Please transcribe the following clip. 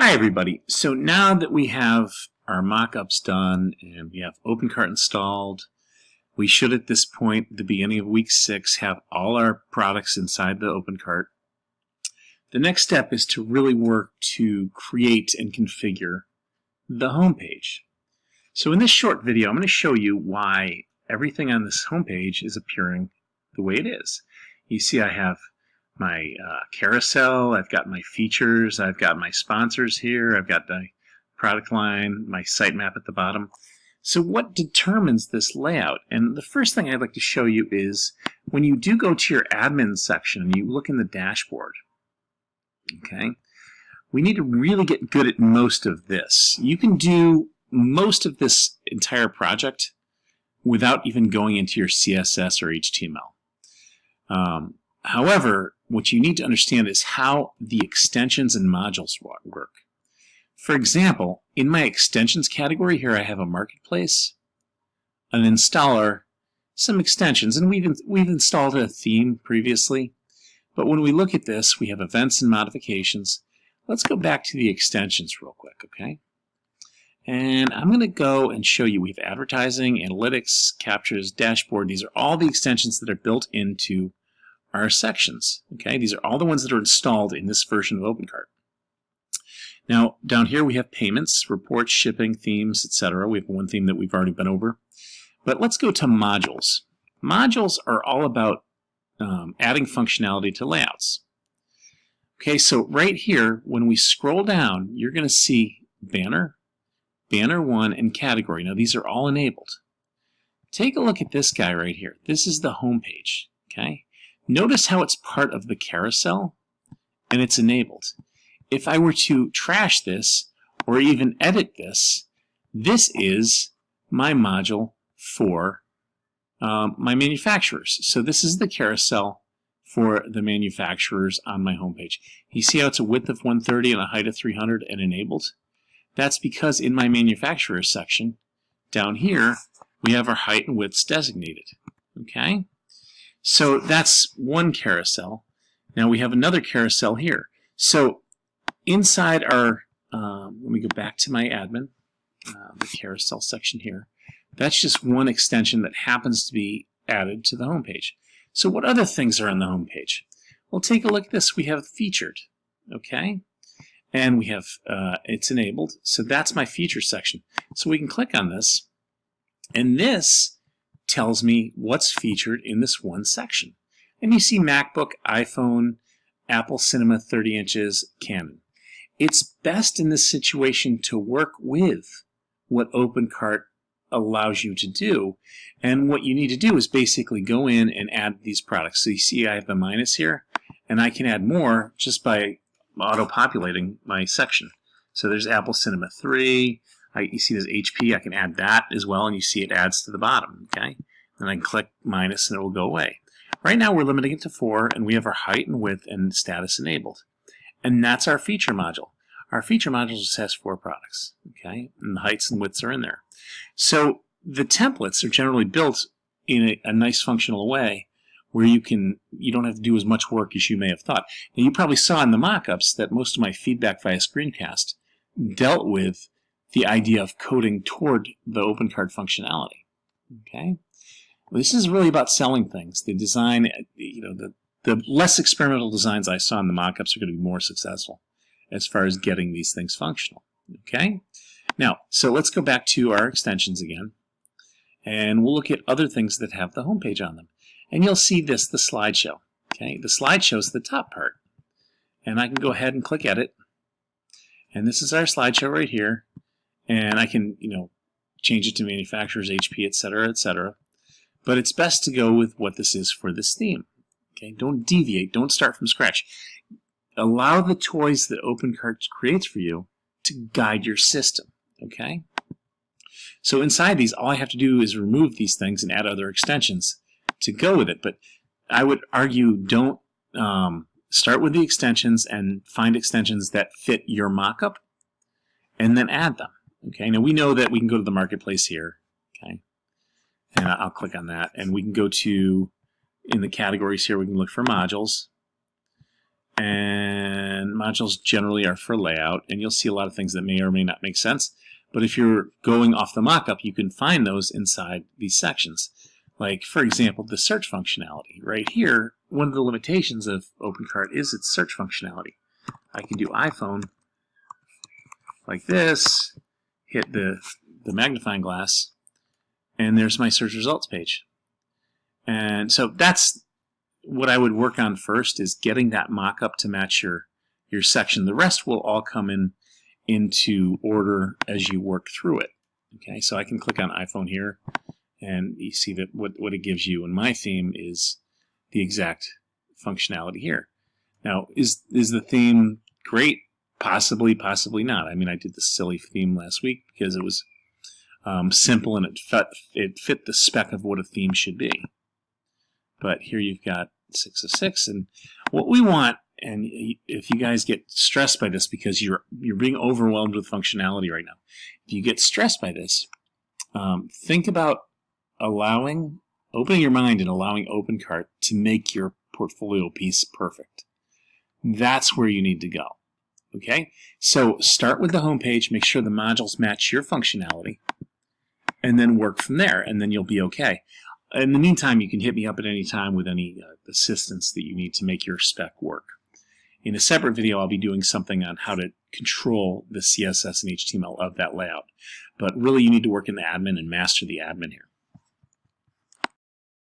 Hi everybody. So now that we have our mock-ups done and we have OpenCart installed, we should at this point, at the beginning of week 6, have all our products inside the OpenCart. The next step is to really work to create and configure the home page. So in this short video, I'm going to show you why everything on this home page is appearing the way it is. You see I have my carousel, I've got my features, I've got my sponsors here, I've got the product line, my sitemap at the bottom. So what determines this layout? And the first thing I'd like to show you is when you do go to your admin section and you look in the dashboard, okay, we need to really get good at most of this. You can do most of this entire project without even going into your CSS or HTML. However, what you need to understand is how the extensions and modules work. For example, in my extensions category here I have a marketplace, an installer, some extensions, and we've installed a theme previously. But when we look at this, we have events and modifications. Let's go back to the extensions real quick, okay? And I'm going to go and show you we have advertising, analytics, captures, dashboard. These are all the extensions that are built into our sections. Okay, these are all the ones that are installed in this version of OpenCart. Now, down here we have payments, reports, shipping, themes, etc. We have one theme that we've already been over. But let's go to modules. Modules are all about adding functionality to layouts. Okay, so right here, when we scroll down, you're going to see banner, banner 1, and category. Now, these are all enabled. Take a look at this guy right here. This is the home page. Okay. Notice how it's part of the carousel and it's enabled. If I were to trash this or even edit this, this is my module for my manufacturers. So this is the carousel for the manufacturers on my homepage. You see how it's a width of 130 and a height of 300 and enabled? That's because in my manufacturers section down here we have our height and widths designated. Okay? So that's one carousel. Now we have another carousel here. So inside our, let me go back to my admin, the carousel section here. That's just one extension that happens to be added to the home page. So what other things are on the home page? Well, take a look at this. We have featured, okay? And we have, it's enabled. So that's my feature section. So we can click on this, and this tells me what's featured in this one section. And you see MacBook, iPhone, Apple Cinema 30 inches, Canon. It's best in this situation to work with what OpenCart allows you to do. And what you need to do is basically go in and add these products. So you see I have the minus here, and I can add more just by auto-populating my section. So there's Apple Cinema 3, you see there's HP, I can add that as well, and you see it adds to the bottom, okay? And I can click minus and it will go away. Right now we're limiting it to 4, and we have our height and width and status enabled. And that's our feature module. Our feature module just has 4 products, okay? And the heights and widths are in there. So the templates are generally built in a nice functional way where you don't have to do as much work as you may have thought. Now you probably saw in the mock-ups that most of my feedback via screencast dealt with the idea of coding toward the OpenCart functionality. Okay, this is really about selling things. The design, the less experimental designs I saw in the mock-ups are going to be more successful as far as getting these things functional. Okay, now so let's go back to our extensions again, and we'll look at other things that have the home page on them. And you'll see this, the slideshow. Okay, the slideshow is the top part, and I can go ahead and click edit, and this is our slideshow right here. And I can, change it to manufacturers, HP, etc., etc. But it's best to go with what this is for this theme. Okay, don't deviate. Don't start from scratch. Allow the toys that OpenCart creates for you to guide your system. Okay. So inside these, all I have to do is remove these things and add other extensions to go with it. But I would argue don't start with the extensions and find extensions that fit your mockup, and then add them. Okay, now we know that we can go to the marketplace here, okay, and I'll click on that, and we can go to, in the categories here, we can look for modules, And modules generally are for layout, and you'll see a lot of things that may or may not make sense. But if you're going off the mockup, you can find those inside these sections. Like, for example, the search functionality. Right here, one of the limitations of OpenCart is its search functionality. I can do iPhone like this, hit the magnifying glass, and there's my search results page. And so that's what I would work on first, is getting that mock-up to match your section. The rest will all come into order as you work through it. Okay, so I can click on iPhone here, and you see that what it gives you in my theme is the exact functionality here. Now, is the theme great? Possibly, possibly not. I mean, I did the silly theme last week because it was simple and it fit the spec of what a theme should be. But here you've got 6 of 6, and what we want, and if you guys get stressed by this because you're being overwhelmed with functionality right now, if you get stressed by this, think about opening your mind and allowing OpenCart to make your portfolio piece perfect. That's where you need to go. Okay, so start with the home page, make sure the modules match your functionality, and then work from there, and then you'll be okay. In the meantime, you can hit me up at any time with any assistance that you need to make your spec work. In a separate video, I'll be doing something on how to control the CSS and HTML of that layout. But really, you need to work in the admin and master the admin here.